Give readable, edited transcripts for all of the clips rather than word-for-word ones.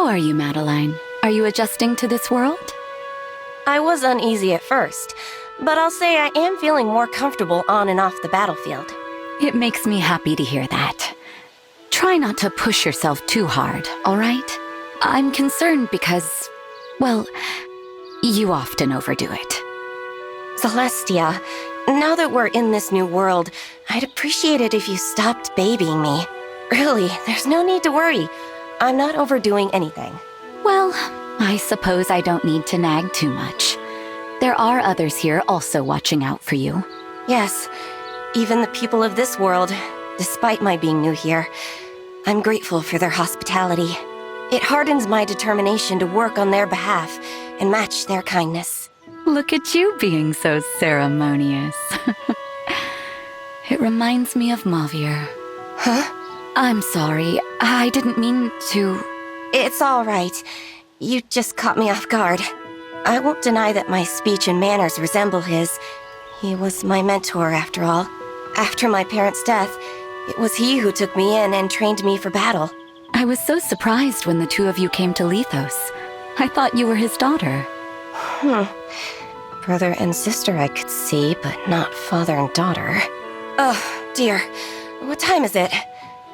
are you, Madeline? Are you adjusting to this world? I was uneasy at first, but I'll say I am feeling more comfortable on and off the battlefield. It makes me happy to hear that. Try not to push yourself too hard, all right? I'm concerned because, well, you often overdo it. Celestia, now that we're in this new world, I'd appreciate it if you stopped babying me. Really, there's no need to worry. I'm not overdoing anything. Well, I suppose I don't need to nag too much. There are others here also watching out for you. Yes, even the people of this world, despite my being new here, I'm grateful for their hospitality. It hardens my determination to work on their behalf and match their kindness. Look at you being so ceremonious. It reminds me of Mavier. Huh? I'm sorry, I didn't mean to... It's all right. You just caught me off guard. I won't deny that my speech and manners resemble his. He was my mentor, after all. After my parents' death, it was he who took me in and trained me for battle. I was so surprised when the two of you came to Lithos. I thought you were his daughter. Brother and sister I could see, but not father and daughter. Oh, dear. What time is it?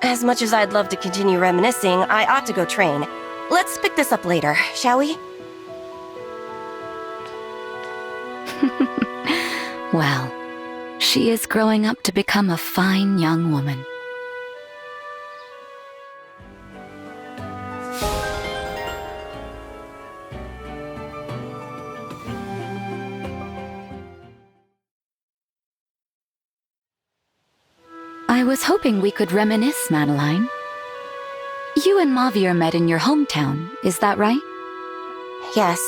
As much as I'd love to continue reminiscing, I ought to go train. Let's pick this up later, shall we? Well, she is growing up to become a fine young woman. I was hoping we could reminisce, Madeline. You and Mavier met in your hometown, is that right? Yes.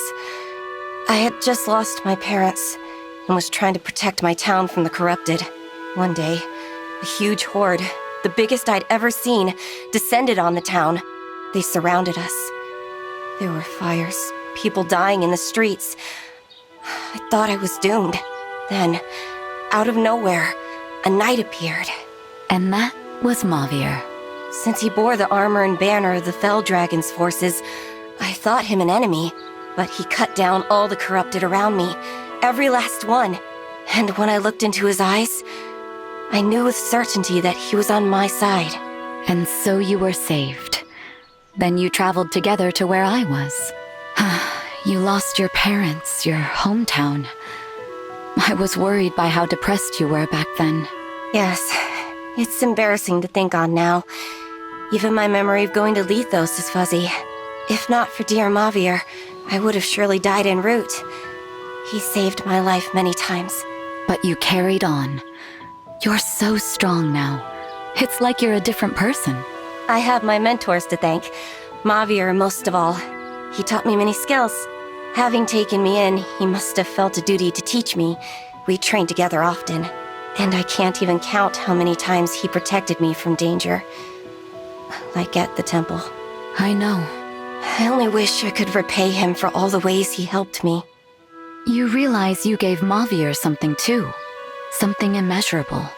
I had just lost my parents and was trying to protect my town from the corrupted. One day, a huge horde, the biggest I'd ever seen, descended on the town. They surrounded us. There were fires, people dying in the streets. I thought I was doomed. Then, out of nowhere, a knight appeared. And that was Mavier. Since he bore the armor and banner of the Fell Dragon's forces, I thought him an enemy, but he cut down all the corrupted around me, every last one. And when I looked into his eyes, I knew with certainty that he was on my side. And so you were saved. Then you traveled together to where I was. You lost your parents, your hometown. I was worried by how depressed you were back then. Yes, it's embarrassing to think on now. Even my memory of going to Lithos is fuzzy. If not for dear Mavier, I would have surely died en route. He saved my life many times. But you carried on. You're so strong now. It's like you're a different person. I have my mentors to thank. Mavier most of all. He taught me many skills. Having taken me in, he must have felt a duty to teach me. We trained together often. And I can't even count how many times he protected me from danger. Like at the temple. I know. I only wish I could repay him for all the ways he helped me. You realize you gave Mavier something too. Something immeasurable.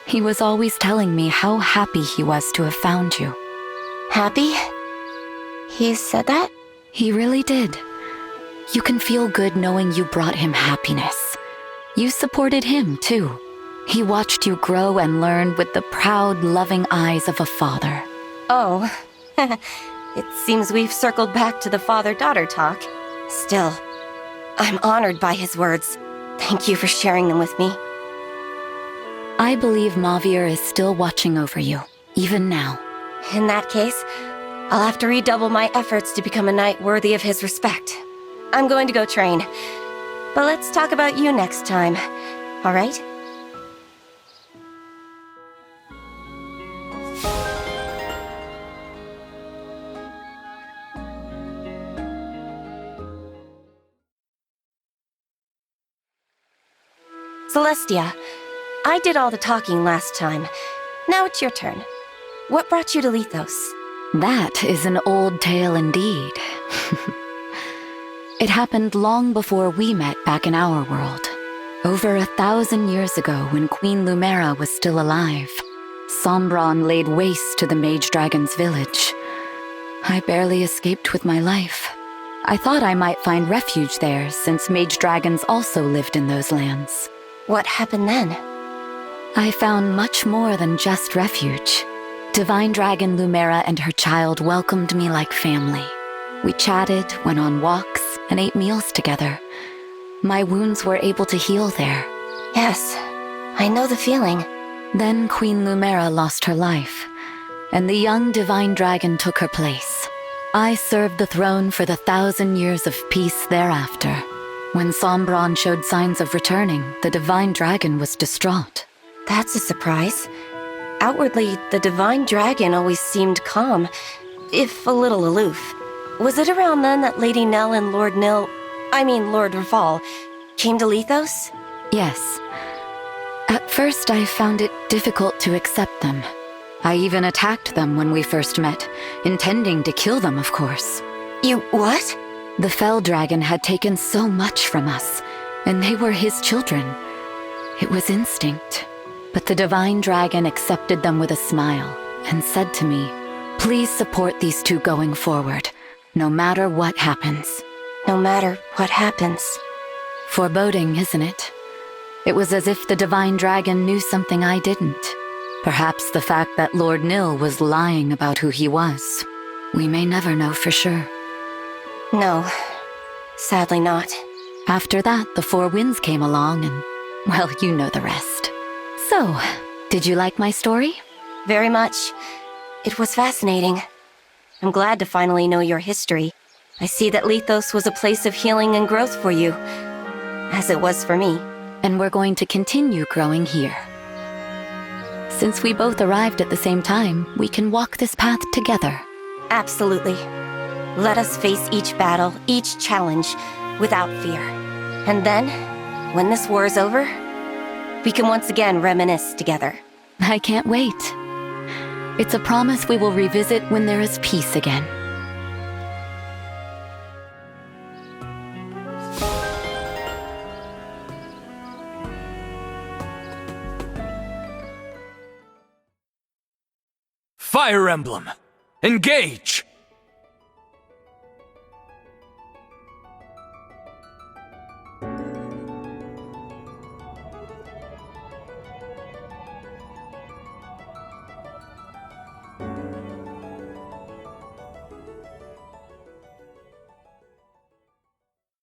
He was always telling me how happy he was to have found you. Happy? He said that? He really did. You can feel good knowing you brought him happiness. You supported him too. He watched you grow and learn with the proud, loving eyes of a father. Oh, it seems we've circled back to the father-daughter talk. Still, I'm honored by his words. Thank you for sharing them with me. I believe Mavier is still watching over you, even now. In that case, I'll have to redouble my efforts to become a knight worthy of his respect. I'm going to go train. But let's talk about you next time, all right? Celestia, I did all the talking last time. Now it's your turn. What brought you to Lithos? That is an old tale indeed. It happened long before we met back in our world. Over 1,000 years ago, when Queen Lumera was still alive, Sombron laid waste to the Mage Dragon's village. I barely escaped with my life. I thought I might find refuge there, since mage dragons also lived in those lands. What happened then? I found much more than just refuge. Divine Dragon Lumera and her child welcomed me like family. We chatted, went on walks, and ate meals together. My wounds were able to heal there. Yes, I know the feeling. Then Queen Lumera lost her life, and the young Divine Dragon took her place. I served the throne for the 1,000 years of peace thereafter. When Sombron showed signs of returning, the Divine Dragon was distraught. That's a surprise. Outwardly, the Divine Dragon always seemed calm, if a little aloof. Was it around then that Lady Nell and Lord Raval, came to Lithos? Yes. At first, I found it difficult to accept them. I even attacked them when we first met, intending to kill them, of course. You what? The Fell Dragon had taken so much from us, and they were his children. It was instinct. But the Divine Dragon accepted them with a smile and said to me, "Please support these two going forward, no matter what happens." No matter what happens. Foreboding, isn't it? It was as if the Divine Dragon knew something I didn't. Perhaps the fact that Lord Nil was lying about who he was. We may never know for sure. No, sadly not. After that, the Four Winds came along and, well, you know the rest. So, did you like my story? Very much. It was fascinating. I'm glad to finally know your history. I see that Lithos was a place of healing and growth for you, as it was for me. And we're going to continue growing here. Since we both arrived at the same time, we can walk this path together. Absolutely. Let us face each battle, each challenge, without fear. And then, when this war is over, we can once again reminisce together. I can't wait. It's a promise we will revisit when there is peace again. Fire Emblem Engage!